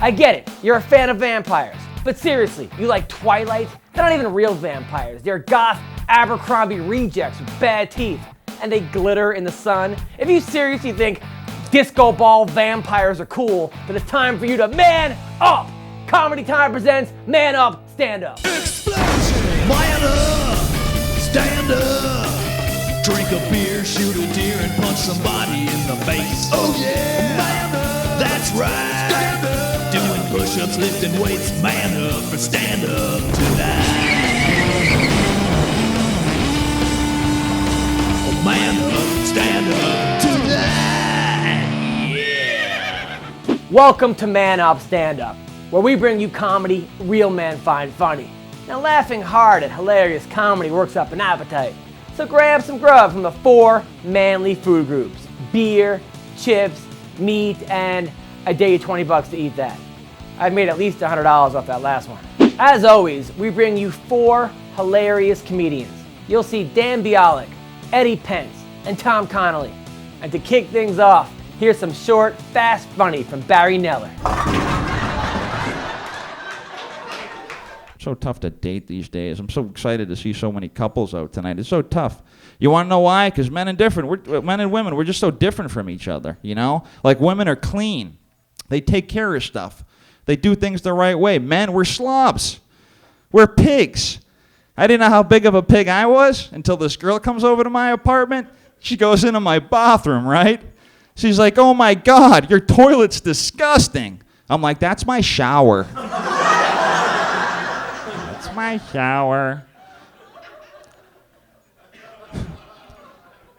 I get it, you're a fan of vampires. But seriously, you like Twilight? They're not even real vampires. They're goth Abercrombie rejects with bad teeth. And they glitter in the sun. If you seriously think disco ball vampires are cool, then it's time for you to man up! Comedy Time presents Man Up, Stand Up. Explosion! Man up! Stand up! Drink a beer, shoot a deer, and punch somebody in the face. Oh yeah! Man up! That's right! Stand up! Doing push-ups, lifting weights, man up or stand up tonight. Oh, man up, stand up tonight. Yeah! Welcome to Man Up, Stand Up, where we bring you comedy real men find funny. Now laughing hard at hilarious comedy works up an appetite. So grab some grub from the 4 manly food groups: beer, chips, meat, and I dare you $20 to eat that. I've made at least $100 off that last one. As always, we bring you 4 hilarious comedians. You'll see Dan Bolik, Eddie Pence, and Tom Connelly. And to kick things off, here's some short, fast funny from Barry Neller. So tough to date these days. I'm so excited to see so many couples out tonight. It's so tough. You want to know why? Because men and women, we're just so different from each other, you know? Like, women are clean. They take care of stuff. They do things the right way. Men, we're slobs. We're pigs. I didn't know how big of a pig I was until this girl comes over to my apartment. She goes into my bathroom, right? She's like, "Oh my God, your toilet's disgusting." I'm like, "That's my shower." That's my shower.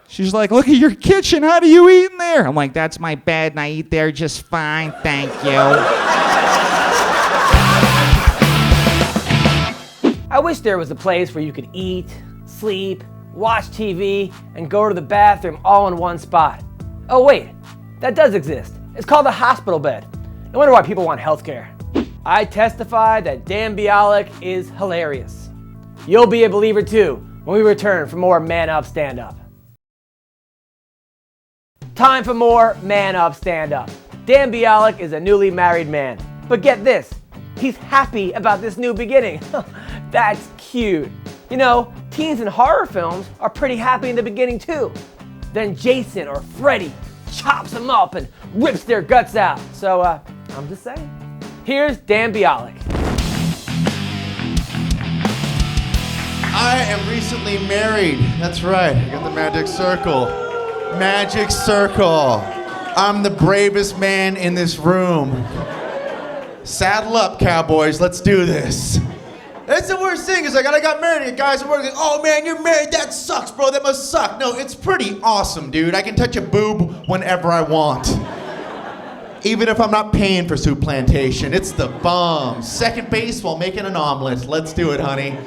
She's like, "Look at your kitchen. How do you eat in there?" I'm like, "That's my bed and I eat there just fine, thank you." I wish there was a place where you could eat, sleep, watch TV, and go to the bathroom all in one spot. Oh wait, that does exist. It's called a hospital bed. No wonder why people want healthcare. I testify that Dan Bolik is hilarious. You'll be a believer too when we return for more Man Up, Stand Up. Time for more Man Up, Stand Up. Dan Bolik is a newly married man. But get this, he's happy about this new beginning. That's cute. You know, teens in horror films are pretty happy in the beginning too. Then Jason or Freddy chops them up and rips their guts out. So, I'm just saying. Here's Dan Bolik. I am recently married. That's right. I got the magic circle. Magic circle. I'm the bravest man in this room. Saddle up, cowboys. Let's do this. That's the worst thing is like, I got married and guys are working, "Oh man, you're married, that sucks, bro, that must suck." No, it's pretty awesome, dude. I can touch a boob whenever I want. Even if I'm not paying for soup plantation, it's the bomb. Second base while making an omelet. Let's do it, honey.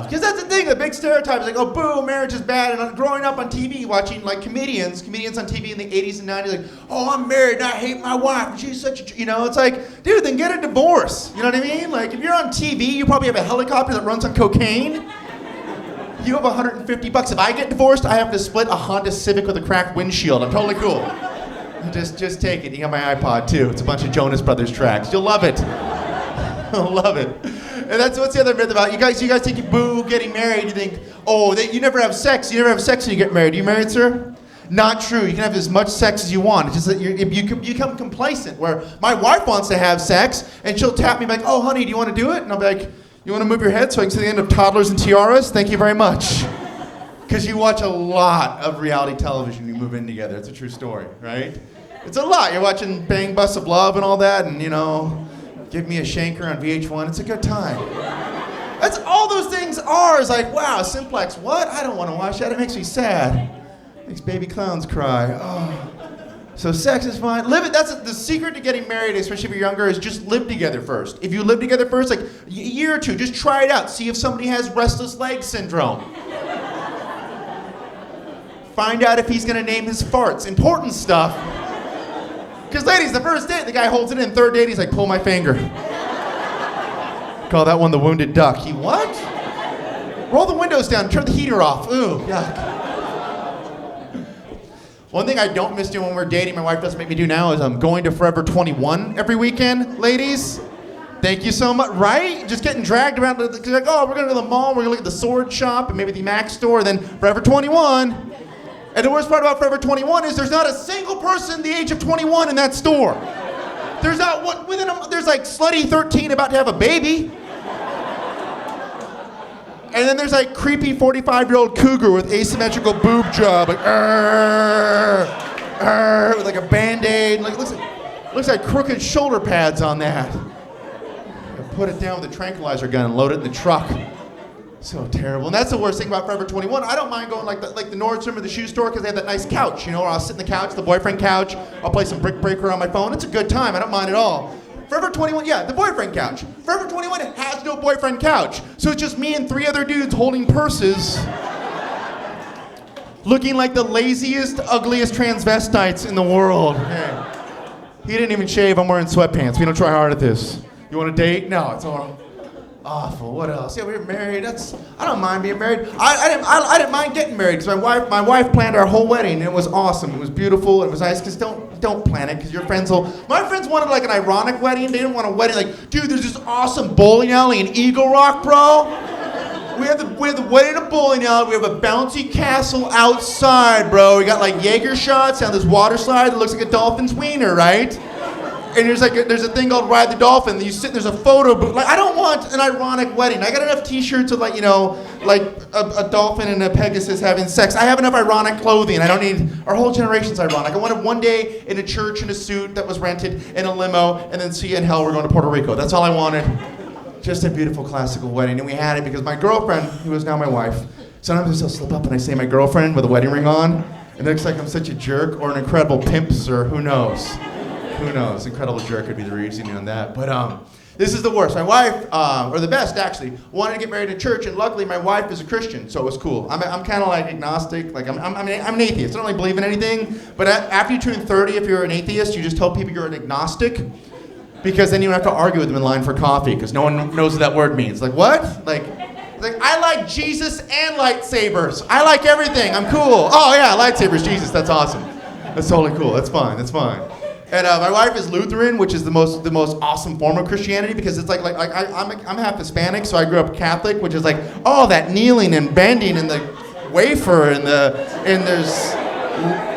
Because that's the thing, the big stereotype is like, "Oh, boo, marriage is bad." And I'm growing up on TV watching like comedians on TV in the 80s and 90s, like, "Oh, I'm married and I hate my wife. She's such a," you know, it's like, dude, then get a divorce. You know what I mean? Like, if you're on TV, you probably have a helicopter that runs on cocaine. You have $150. If I get divorced, I have to split a Honda Civic with a cracked windshield. I'm totally cool. Just take it. You got my iPod too. It's a bunch of Jonas Brothers tracks. You'll love it. You'll love it. And what's the other myth about you guys think you boo getting married. You think, "Oh, you never have sex. You never have sex when you get married." Are you married, sir? Not true. You can have as much sex as you want. It's just that you become complacent. Where my wife wants to have sex, and she'll tap me like, "Oh, honey, do you want to do it?" And I'll be like, "You want to move your head so I can see the end of Toddlers and Tiaras? Thank you very much." Because you watch a lot of reality television. You move in together. It's a true story, right? It's a lot. You're watching Bang Bus of Love and all that, and you know. Give me a shanker on VH1, it's a good time. That's all those things are, is like, wow, Simplex, what? I don't want to watch that, it makes me sad. Makes baby clowns cry, oh. So sex is fine, live it, that's the secret to getting married, especially if you're younger, is just live together first. If you live together first, like a year or two, just try it out, see if somebody has restless leg syndrome. Find out if he's gonna name his farts, important stuff. Because ladies, the first date, the guy holds it in. Third date, he's like, "Pull my finger." Call that one the wounded duck. He what? Roll the windows down, turn the heater off. Ooh, yuck. One thing I don't miss doing when we're dating, my wife doesn't make me do now, is going to Forever 21 every weekend, ladies. Thank you so much, right? Just getting dragged around, like, oh, we're gonna go to the mall, we're gonna look at the sword shop, and maybe the Mac store, then Forever 21. And the worst part about Forever 21 is there's not a single person the age of 21 in that store. There's not one, there's like slutty 13 about to have a baby. And then there's like creepy 45-year-old cougar with asymmetrical boob job, like, with like a Band-Aid. Like, looks like crooked shoulder pads on that. I put it down with a tranquilizer gun and load it in the truck. So terrible. And that's the worst thing about Forever 21. I don't mind going like the Nordstrom or the shoe store because they have that nice couch, you know, where I'll sit in the couch, the boyfriend couch. I'll play some Brick Breaker on my phone. It's a good time. I don't mind at all. Forever 21, yeah, the boyfriend couch. Forever 21 has no boyfriend couch. So it's just me and 3 other dudes holding purses, looking like the laziest, ugliest transvestites in the world. Hey. He didn't even shave, I'm wearing sweatpants. We don't try hard at this. You want a date? No, it's all awful. What else? Yeah, we were married. I don't mind being married. I didn't mind getting married because my wife planned our whole wedding and it was awesome. It was beautiful. It was nice. Because don't plan it because your friends will. My friends wanted like an ironic wedding. They didn't want a wedding like, dude, there's this awesome bowling alley in Eagle Rock, bro. We have the wedding at a bowling alley. We have a bouncy castle outside, bro. We got like Jaeger shots down this water slide that looks like a dolphin's wiener, right? And there's a thing called Ride the Dolphin. And you sit and there's a photo booth. Like, I don't want an ironic wedding. I got enough T-shirts of like, you know, like a dolphin and a Pegasus having sex. I have enough ironic clothing. I don't need, our whole generation's ironic. I wanted one day in a church in a suit that was rented in a limo and then see you in hell, we're going to Puerto Rico. That's all I wanted. Just a beautiful classical wedding. And we had it because my girlfriend, who is now my wife, sometimes I'll slip up and I say my girlfriend with a wedding ring on. And it looks like I'm such a jerk or an incredible pimp, sir. Who knows? Who knows? Incredible jerk would be the reasoning on that. But this is the worst. My wife, or the best actually, wanted to get married in church, and luckily my wife is a Christian, so it was cool. I'm kind of like agnostic. Like I'm an atheist. I don't really believe in anything. But after you turn 30, if you're an atheist, you just tell people you're an agnostic, because then you don't have to argue with them in line for coffee, because no one knows what that word means. Like what? Like I like Jesus and lightsabers. I like everything. I'm cool. Oh yeah, lightsabers, Jesus. That's awesome. That's totally cool. That's fine. That's fine. And my wife is Lutheran, which is the most awesome form of Christianity because it's like I'm half Hispanic, so I grew up Catholic, which is like that kneeling and bending and the wafer and there's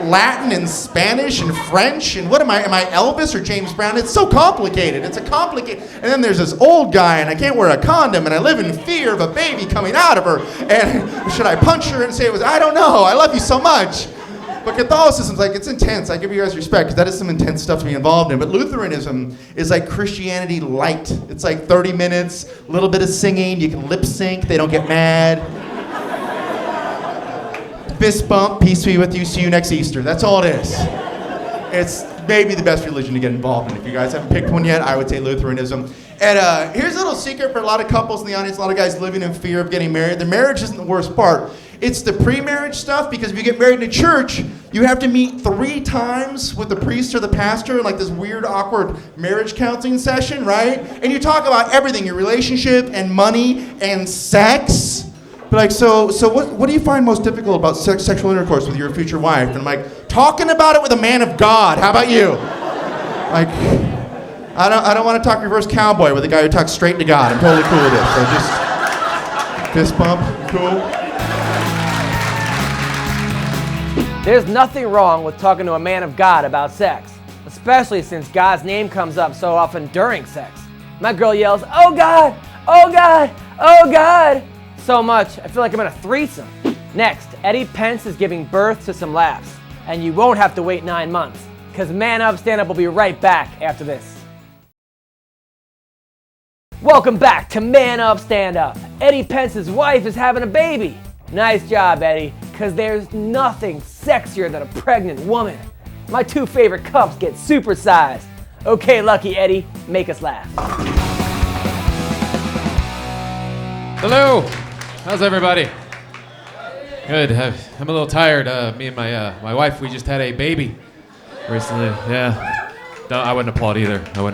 Latin and Spanish and French and what am I Elvis or James Brown? It's so complicated. It's a complicated. And then there's this old guy and I can't wear a condom and I live in fear of a baby coming out of her. And should I punch her and say it was? I don't know. I love you so much. But Catholicism's like, it's intense. I give you guys respect because that is some intense stuff to be involved in. But Lutheranism is like Christianity light. It's like 30 minutes, a little bit of singing. You can lip sync. They don't get mad. Fist bump, peace be with you, see you next Easter. That's all it is. It's maybe the best religion to get involved in. If you guys haven't picked one yet, I would say Lutheranism. And here's a little secret for a lot of couples in the audience, a lot of guys living in fear of getting married. The marriage isn't the worst part. It's the pre-marriage stuff, because if you get married in a church, you have to meet 3 times with the priest or the pastor in like this weird, awkward marriage counseling session, right? And you talk about everything, your relationship and money and sex. But like, so what do you find most difficult about sexual intercourse with your future wife? And I'm like, talking about it with a man of God. How about you? Like, I don't want to talk reverse cowboy with a guy who talks straight to God. I'm totally cool with this. So just fist bump, cool. There's nothing wrong with talking to a man of God about sex, especially since God's name comes up so often during sex. My girl yells, "Oh God, oh God, oh God," so much I feel like I'm in a threesome. Next, Eddie Pence is giving birth to some laughs, and you won't have to wait 9 months, because Man Up Stand Up will be right back after this. Welcome back to Man Up Stand Up. Eddie Pence's wife is having a baby. Nice job, Eddie, because there's nothing sexier than a pregnant woman. My 2 favorite cups get supersized. Okay, lucky Eddie, make us laugh. Hello, how's everybody? Good, I'm a little tired. Me and my wife, we just had a baby recently, yeah. No, I wouldn't applaud either, no.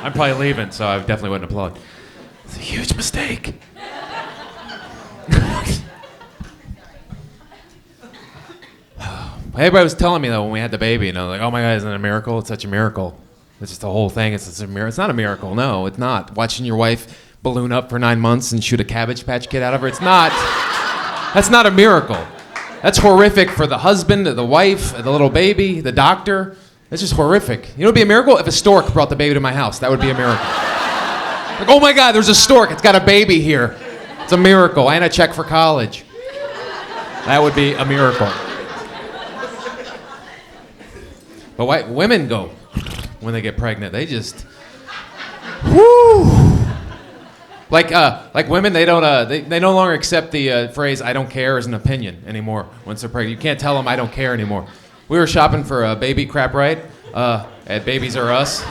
I'm probably leaving, so I definitely wouldn't applaud. It's a huge mistake. Everybody was telling me, though, when we had the baby, you know, like, oh my God, isn't it a miracle? It's such a miracle. It's just the whole thing. It's a miracle. It's not a miracle. No, it's not. Watching your wife balloon up for 9 months and shoot a Cabbage Patch Kid out of her, it's not. That's not a miracle. That's horrific for the husband, the wife, the little baby, the doctor. It's just horrific. You know what would be a miracle? If a stork brought the baby to my house. That would be a miracle. Like, oh my God, there's a stork. It's got a baby here. It's a miracle. And a check for college. That would be a miracle. But women go when they get pregnant. They just, whoo. Like women, they don't. They no longer accept the phrase "I don't care" as an opinion anymore. Once they're pregnant, you can't tell them "I don't care" anymore. We were shopping for a baby crap right at Babies R Us,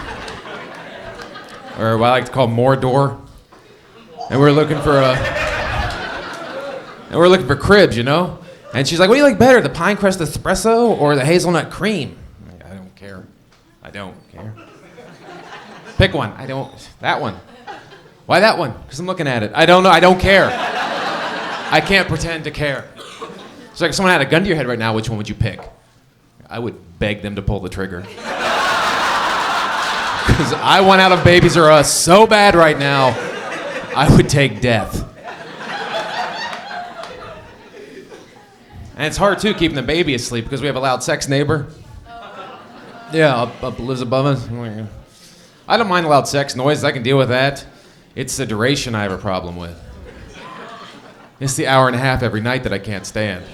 or what I like to call Mordor, and we're looking for cribs, you know. And she's like, "What do you like better, the pine crust espresso or the hazelnut cream?" I'm like, I don't care. I don't care. Pick one. I don't. That one. Why that one? Because I'm looking at it. I don't know. I don't care. I can't pretend to care. It's like if someone had a gun to your head right now, which one would you pick? I would beg them to pull the trigger. Because I want out of Babies R Us so bad right now, I would take death. And it's hard, too, keeping the baby asleep because we have a loud sex neighbor. Yeah, lives above us. I don't mind loud sex noise. I can deal with that. It's the duration I have a problem with. It's the hour and a half every night that I can't stand.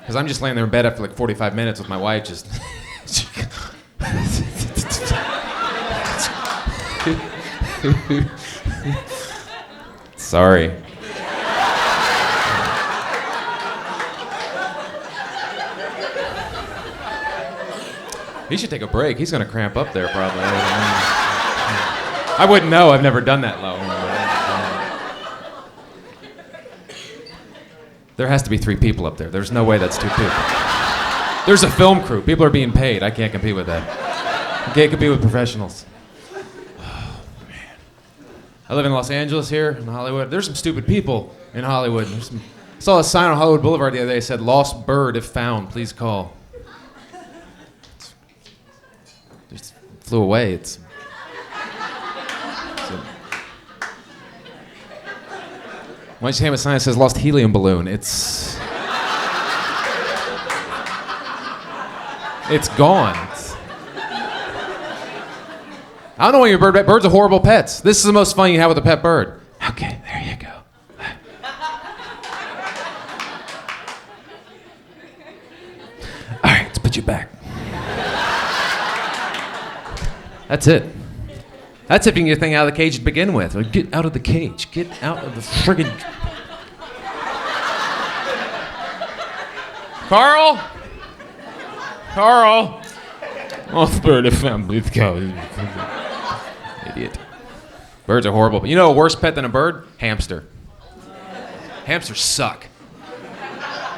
Because I'm just laying there in bed after like 45 minutes with my wife just... Sorry. He should take a break. He's going to cramp up there probably. I wouldn't know. I've never done that low. There has to be 3 people up there. There's no way that's 2 people. There's a film crew. People are being paid. I can't compete with that. I can't compete with professionals. Oh, man. I live in Los Angeles here, in Hollywood. There's some stupid people in Hollywood. I saw a sign on Hollywood Boulevard the other day that said, "Lost bird if found, please call." Just flew away. Why don't you have a sign that says "Lost helium balloon"? It's gone. I don't know why your birds are horrible pets. This is the most fun you have with a pet bird. Okay, there you go. All right, let's put you back. That's it. That's if you can get the thing out of the cage to begin with. Or get out of the cage. Get out of the friggin'... Carl? Lost bird if found, please go. Idiot. Birds are horrible. But you know a worse pet than a bird? Hamster. Hamsters suck.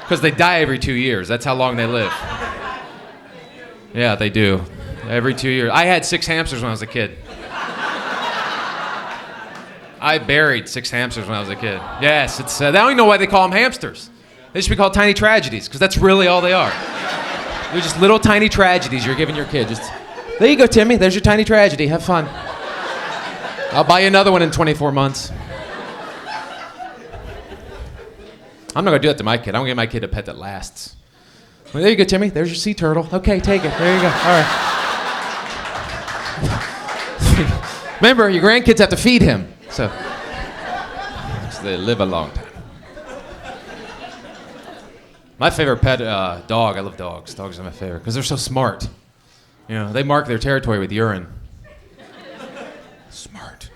Because they die every 2 years. That's how long they live. Yeah, they do. Every 2 years. I had 6 hamsters when I was a kid. I buried 6 hamsters when I was a kid. Yes, it's. I don't even know why they call them hamsters. They should be called tiny tragedies, because that's really all they are. They're just little tiny tragedies you're giving your kid. Just, there you go, Timmy. There's your tiny tragedy. Have fun. I'll buy you another one in 24 months. I'm not going to do that to my kid. I'm going to give my kid a pet that lasts. Well, there you go, Timmy. There's your sea turtle. Okay, take it. There you go. All right. Remember, your grandkids have to feed him. So they live a long time. My favorite pet, dog. I love dogs. Dogs are my favorite because they're so smart. You know, they mark their territory with urine. Smart.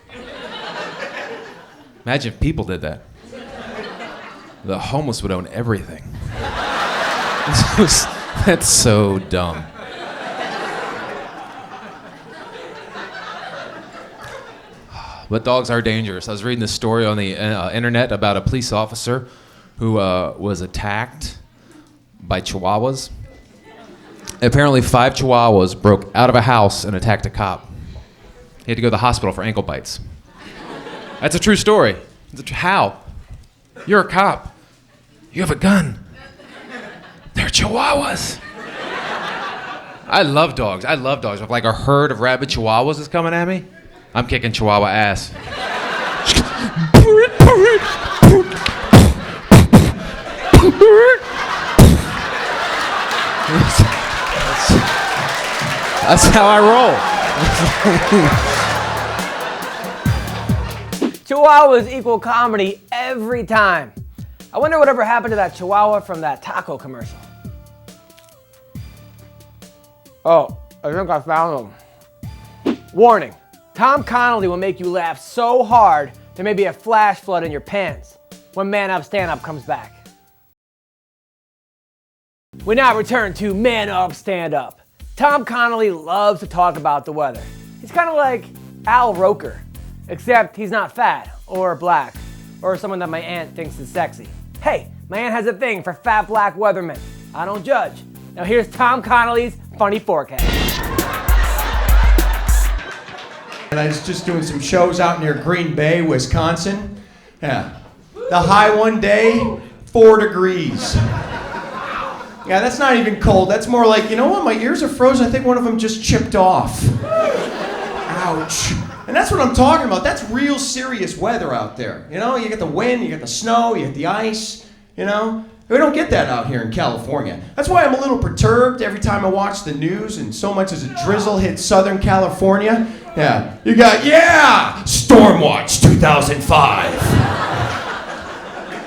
Imagine if people did that. The homeless would own everything. That's so dumb. But dogs are dangerous. I was reading this story on the internet about a police officer who was attacked by chihuahuas. Apparently 5 chihuahuas broke out of a house and attacked a cop. He had to go to the hospital for ankle bites. That's a true story. How? You're a cop. You have a gun. They're chihuahuas. I love dogs. If like a herd of rabid chihuahuas is coming at me, I'm kicking chihuahua ass. That's how I roll. Chihuahuas equal comedy every time. I wonder whatever happened to that chihuahua from that taco commercial. Oh, I think I found him. Warning, Tom Connelly will make you laugh so hard there may be a flash flood in your pants when Man Up Stand Up comes back. We now return to Man Up Stand Up. Tom Connelly loves to talk about the weather. He's kind of like Al Roker, except he's not fat or black or someone that my aunt thinks is sexy. Hey, my aunt has a thing for fat black weathermen. I don't judge. Now here's Tom Connelly's funny forecast. And I was just doing some shows out near Green Bay, Wisconsin. Yeah. The high one day, 4 degrees. Yeah, that's not even cold. That's more like, you know what, my ears are frozen. I think one of them just chipped off. Ouch. And that's what I'm talking about. That's real serious weather out there. You know, you get the wind, you get the snow, you get the ice, you know. We don't get that out here in California. That's why I'm a little perturbed every time I watch the news and so much as a drizzle hits Southern California. Yeah, you got, Stormwatch 2005.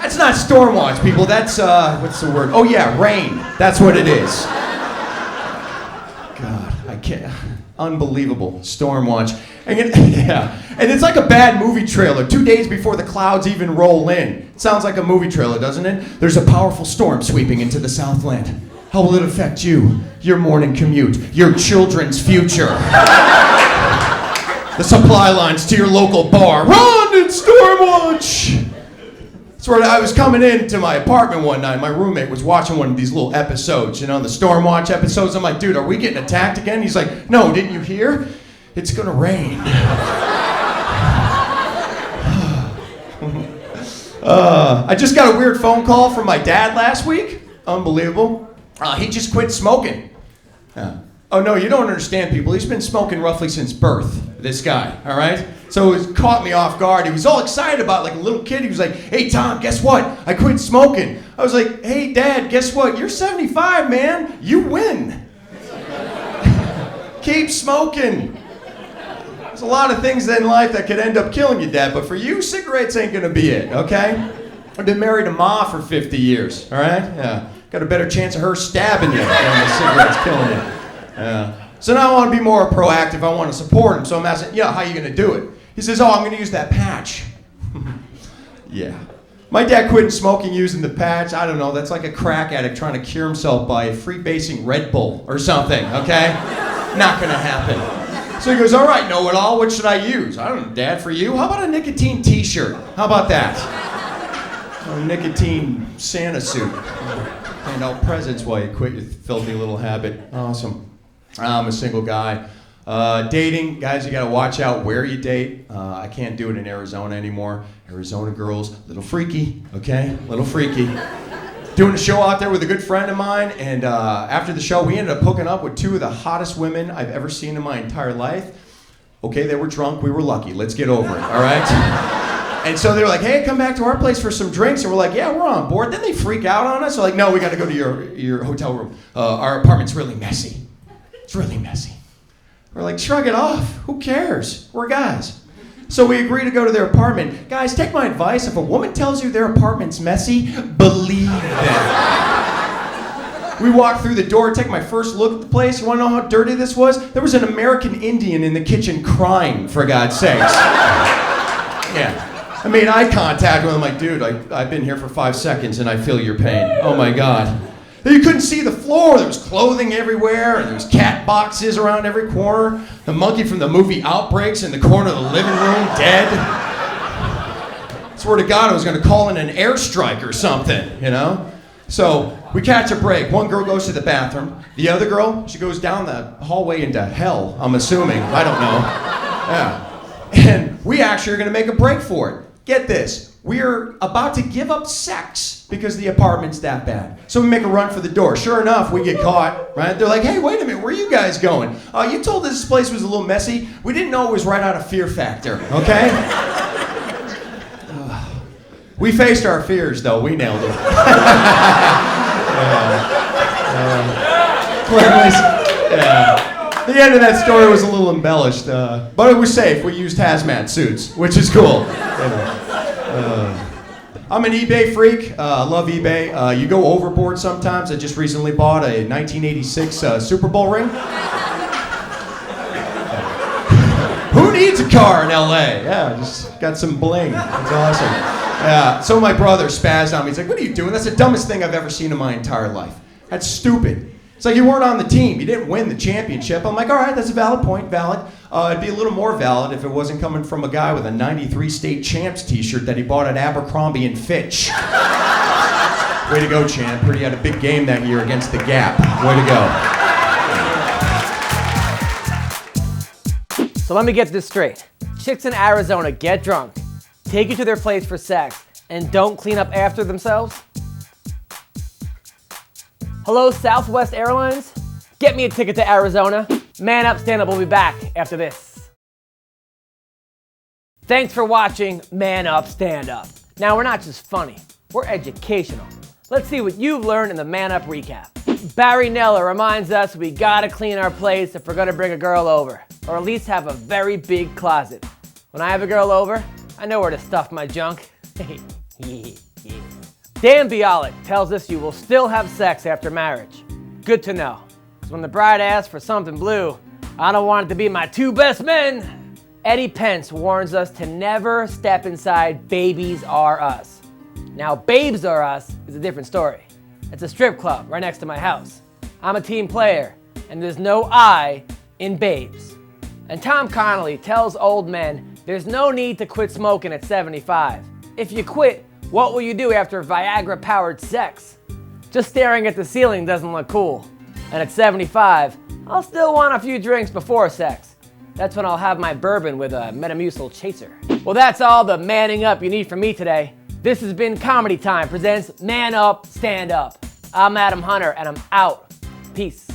That's not Stormwatch, people. That's, what's the word? Oh yeah, rain. That's what it is. God, I can't. Unbelievable. Stormwatch. And it's like a bad movie trailer. 2 days before the clouds even roll in. It sounds like a movie trailer, doesn't it? There's a powerful storm sweeping into the Southland. How will it affect you, your morning commute, your children's future? The supply lines to your local bar. Run, it's Stormwatch! That's where I was coming into my apartment one night. My roommate was watching one of these little episodes, you know, the Stormwatch episodes. I'm like, dude, are we getting attacked again? He's like, no, didn't you hear? It's gonna rain. I just got a weird phone call from my dad last week. Unbelievable. He just quit smoking. Oh no, you don't understand, people. He's been smoking roughly since birth, this guy, all right? So it caught me off guard. He was all excited about it, like a little kid. He was like, hey, Tom, guess what? I quit smoking. I was like, hey, Dad, guess what? You're 75, man. You win. Keep smoking. There's a lot of things in life that could end up killing you, Dad, but for you, cigarettes ain't gonna be it, okay? I've been married to Ma for 50 years, all right? Yeah. Got a better chance of her stabbing you than the cigarettes killing you. So now I want to be more proactive. I want to support him. So I'm asking, how are you going to do it? He says, I'm going to use that patch. Yeah. My dad quit smoking using the patch. I don't know. That's like a crack addict trying to cure himself by freebasing Red Bull or something, okay? Not going to happen. So he goes, all right, know-it-all, what should I use? I don't know, Dad, for you? How about a nicotine t-shirt? How about that? Or a nicotine Santa suit. Hand out presents while you quit your filthy little habit. Awesome. I'm a single guy. Dating, guys, you gotta watch out where you date. I can't do it in Arizona anymore. Arizona girls, little freaky, okay? Little freaky. Doing a show out there with a good friend of mine, and after the show, we ended up hooking up with 2 of the hottest women I've ever seen in my entire life. Okay, they were drunk, we were lucky. Let's get over it, all right? And so they were like, hey, come back to our place for some drinks. And we're like, yeah, we're on board. Then they freak out on us. They're like, no, we got to go to your hotel room. Our apartment's really messy. It's really messy. We're like, shrug it off. Who cares? We're guys. So we agree to go to their apartment. Guys, take my advice. If a woman tells you their apartment's messy, believe them. We walk through the door, take my first look at the place. You want to know how dirty this was? There was an American Indian in the kitchen crying, for God's sakes. Yeah. I made eye contact with him, like, dude, I've been here for 5 seconds and I feel your pain. Oh my God. You couldn't see the floor. There was clothing everywhere, and there was cat boxes around every corner. The monkey from the movie Outbreaks in the corner of the living room, dead. I swear to God, I was gonna call in an airstrike or something, you know? So we catch a break. One girl goes to the bathroom. The other girl, she goes down the hallway into hell, I'm assuming. I don't know. Yeah. And we actually are gonna make a break for it. Get this, we're about to give up sex because the apartment's that bad. So we make a run for the door. Sure enough, we get caught, right? They're like, hey, wait a minute, where are you guys going? You told us this place was a little messy. We didn't know it was right out of Fear Factor, okay? We faced our fears, though. We nailed it. The end of that story was a little embellished, but it was safe. We used hazmat suits, which is cool. I'm an eBay freak. I love eBay. You go overboard sometimes. I just recently bought a 1986 Super Bowl ring. Who needs a car in LA? Yeah, just got some bling. That's awesome. Yeah. So my brother spazzed on me. He's like, what are you doing? That's the dumbest thing I've ever seen in my entire life. That's stupid. It's like you weren't on the team. You didn't win the championship. I'm like, all right, that's a valid point, valid. It'd be a little more valid if it wasn't coming from a guy with a 93 State Champs t-shirt that he bought at Abercrombie and Fitch. Way to go, champ. Heard he had a big game that year against the Gap. Way to go. So let me get this straight. Chicks in Arizona get drunk, take you to their place for sex, and don't clean up after themselves? Hello, Southwest Airlines? Get me a ticket to Arizona. Man Up, Stand Up will be back after this. Thanks for watching Man Up, Stand Up. Now, we're not just funny, we're educational. Let's see what you've learned in the Man Up recap. Barry Neller reminds us we gotta clean our place if we're gonna bring a girl over, or at least have a very big closet. When I have a girl over, I know where to stuff my junk. Dan Bolik tells us you will still have sex after marriage. Good to know. Because when the bride asks for something blue, I don't want it to be my two best men. Eddie Pence warns us to never step inside Babies R Us. Now, Babes R Us is a different story. It's a strip club right next to my house. I'm a team player, and there's no I in Babes. And Tom Connelly tells old men there's no need to quit smoking at 75. If you quit, what will you do after Viagra-powered sex? Just staring at the ceiling doesn't look cool. And at 75, I'll still want a few drinks before sex. That's when I'll have my bourbon with a Metamucil chaser. Well, that's all the manning up you need from me today. This has been Comedy Time presents Man Up, Stand Up. I'm Adam Hunter, and I'm out. Peace.